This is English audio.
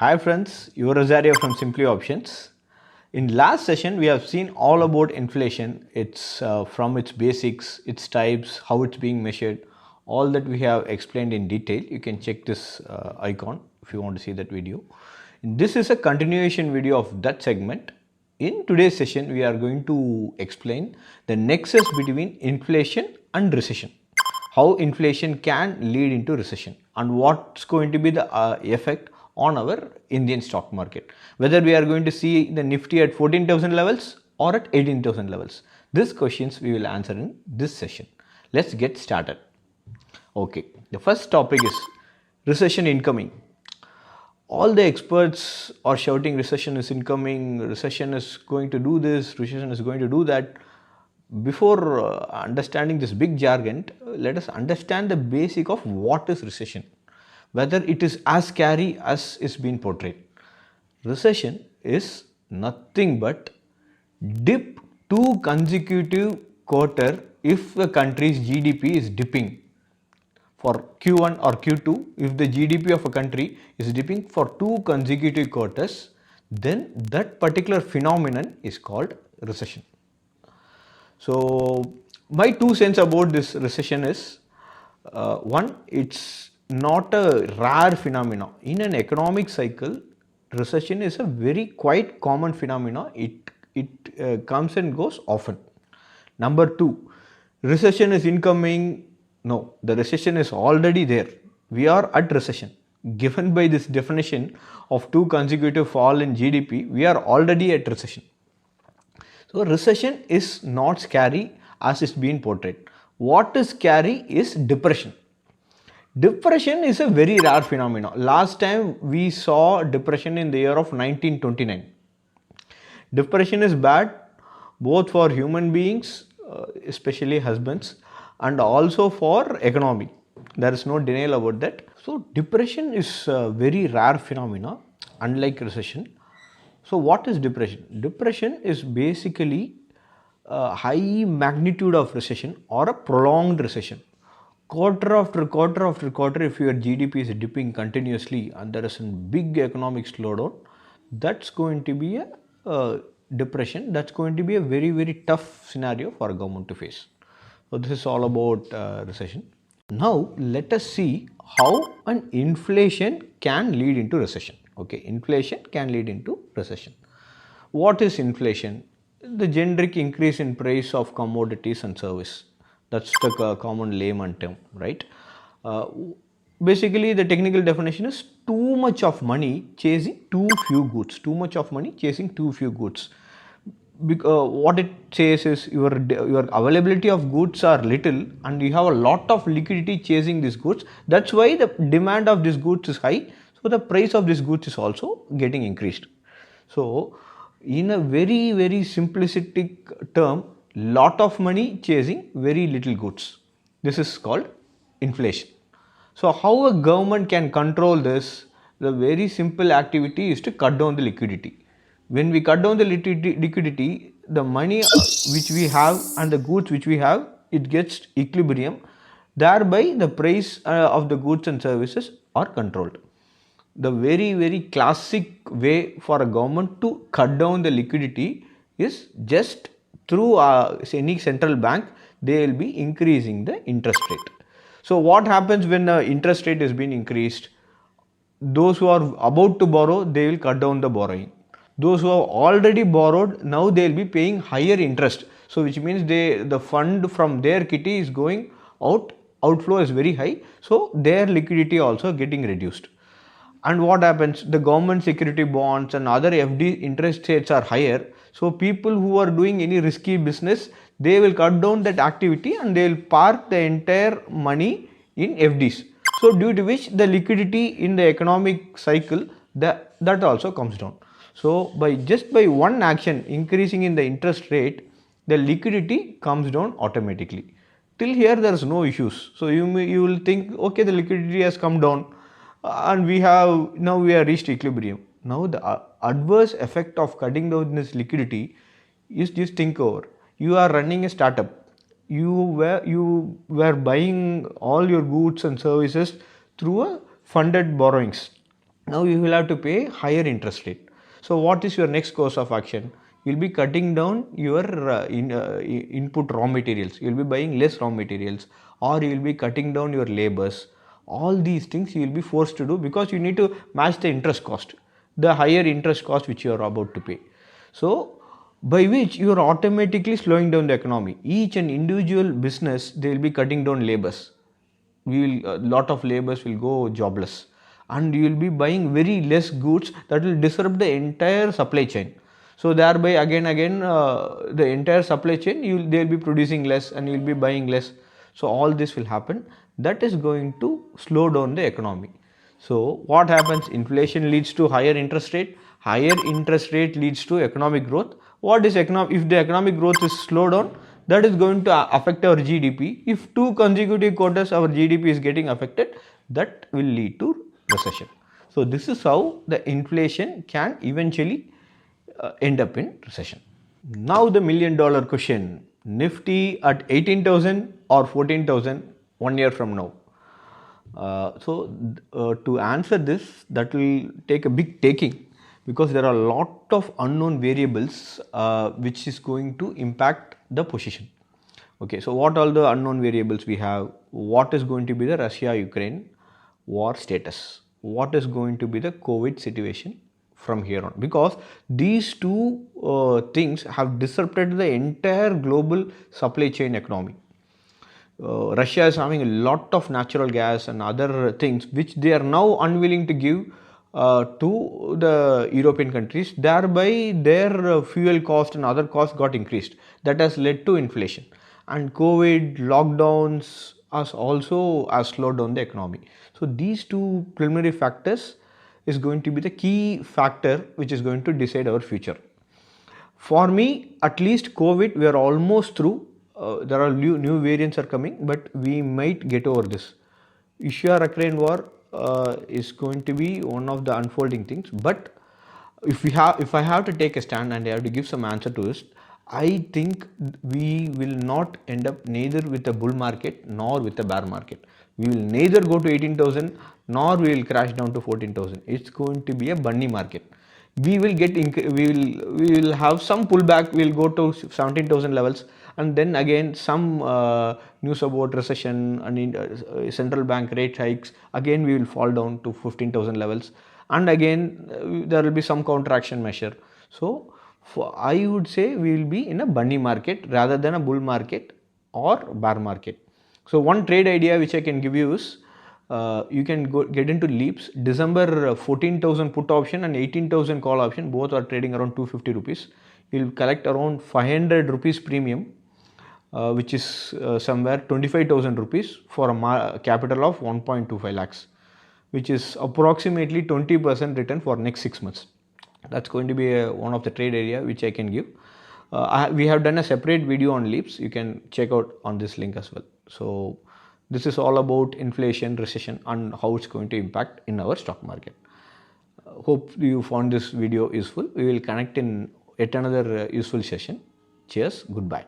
Hi friends, your Rosario from Simply Options. In last session, we have seen all about inflation. It's from its basics, its types, how it's being measured. All that we have explained in detail. You can check this icon if you want to see that video. This is a continuation video of that segment. In today's session, we are going to explain the nexus between inflation and recession. How inflation can lead into recession and what's going to be the effect on our Indian stock market. Whether we are going to see the Nifty at 14,000 levels or at 18,000 levels. These questions we will answer in this session. Let's get started. Okay, the first topic is recession incoming. All the experts are shouting recession is incoming, recession is going to do this, recession is going to do that. Before understanding this big jargon, let us understand the basic of what is recession, whether it is as scary as is being portrayed. Recession is nothing but dip 2 consecutive quarter if the country's GDP is dipping. For Q1 or Q2, if the GDP of a country is dipping for 2 consecutive quarters, then that particular phenomenon is called recession. So, my 2 cents about this recession is one, it's not a rare phenomenon. In an economic cycle, recession is a very quite common phenomenon. It comes and goes often. Number 2, recession is incoming. No, the recession is already there. We are at recession. Given by this definition of 2 consecutive fall in GDP, we are already at recession. So recession is not scary as it's been portrayed. What is scary is depression. Depression is a very rare phenomenon. Last time we saw depression in the year of 1929. Depression is bad both for human beings, especially husbands, and also for economy. There is no denial about that. So depression is a very rare phenomena, unlike recession. So what is depression? Depression is basically a high magnitude of recession or a prolonged recession. Quarter after quarter after quarter, if your GDP is dipping continuously and there is a big economic slowdown, that's going to be a depression. That's going to be a very, very tough scenario for a government to face. So this is all about recession. Now let us see how an inflation can lead into recession. Okay, inflation can lead into recession. What is inflation? The generic increase in price of commodities and service. That's the common layman term, right? Basically, the technical definition is too much of money chasing too few goods. Too much of money chasing too few goods. What it says is your availability of goods are little and you have a lot of liquidity chasing these goods. That's why the demand of these goods is high. So the price of these goods is also getting increased. So in a very, very simplistic term, lot of money chasing very little goods. This is called inflation. So how a government can control this? The very simple activity is to cut down the liquidity. When we cut down the liquidity, the money which we have and the goods which we have, it gets equilibrium. Thereby, the price of the goods and services are controlled. The very, very classic way for a government to cut down the liquidity is just through any central bank, they will be increasing the interest rate. So, what happens when the interest rate is being increased? Those who are about to borrow, they will cut down the borrowing. Those who have already borrowed, now they will be paying higher interest. So which means the fund from their kitty is going out, outflow is very high. So their liquidity also getting reduced. And what happens? The government security bonds and other FD interest rates are higher. So people who are doing any risky business, they will cut down that activity and they will park the entire money in FDs. So due to which the liquidity in the economic cycle, that also comes down. So by one action increasing in the interest rate, the liquidity comes down automatically. Till here there is no issues. So you will think, okay, the liquidity has come down and we have reached equilibrium. Now the adverse effect of cutting down this liquidity is, just think over. You are running a startup. You were buying all your goods and services through a funded borrowings. Now you will have to pay higher interest rate. So what is your next course of action? You'll be cutting down your input raw materials. You'll be buying less raw materials, or you'll be cutting down your labors. All these things you will be forced to do because you need to match the interest cost, the higher interest cost which you are about to pay. So by which you are automatically slowing down the economy. Each and individual business, they will be cutting down labors. A lot of laborers will go jobless, and you will be buying very less goods that will disrupt the entire supply chain. So thereby again the entire supply chain, they will be producing less and you will be buying less. So all this will happen. That is going to slow down the economy. So what happens? Inflation leads to higher interest rate. Higher interest rate leads to economic growth. What is economic? If the economic growth is slowed down, that is going to affect our GDP. If 2 consecutive quarters our GDP is getting affected, that will lead to recession. So this is how the inflation can eventually end up in recession. Now the $1,000,000 question: Nifty at 18,000 or 14,000 1 year from now? To answer this, that will take a big taking, because there are a lot of unknown variables which is going to impact the position. Okay, so what all the unknown variables we have? What is going to be the Russia-Ukraine war status? What is going to be the COVID situation from here on? Because these two things have disrupted the entire global supply chain economy. Russia is having a lot of natural gas and other things which they are now unwilling to give to the European countries. Thereby their fuel cost and other costs got increased. That has led to inflation. And COVID, lockdowns has also slowed down the economy. So these two preliminary factors is going to be the key factor which is going to decide our future. For me, at least COVID, we are almost through. There are new variants are coming, but we might get over this. Russia-Ukraine war is going to be one of the unfolding things. But if I have to take a stand and I have to give some answer to this, I think we will not end up neither with a bull market nor with a bear market. We will neither go to 18,000 nor we will crash down to 14,000. It's going to be a bunny market. We will have some pullback. We'll go to 17,000 levels, and then again some news about recession and central bank rate hikes. Again we will fall down to 15,000 levels, and again there will be some counteraction measure. So I would say we will be in a bunny market rather than a bull market or bear market. So one trade idea which I can give you is, you can get into leaps. December 14,000 put option and 18,000 call option, both are trading around 250 rupees. You'll collect around 500 rupees premium, which is somewhere 25,000 rupees for a capital of 1.25 lakhs, which is approximately 20% return for next 6 months. That's going to be one of the trade area which I can give. We have done a separate video on leaps. You can check out on this link as well. So this is all about inflation, recession, and how it's going to impact in our stock market. Hope you found this video useful. We will connect in yet another useful session. Cheers. Goodbye.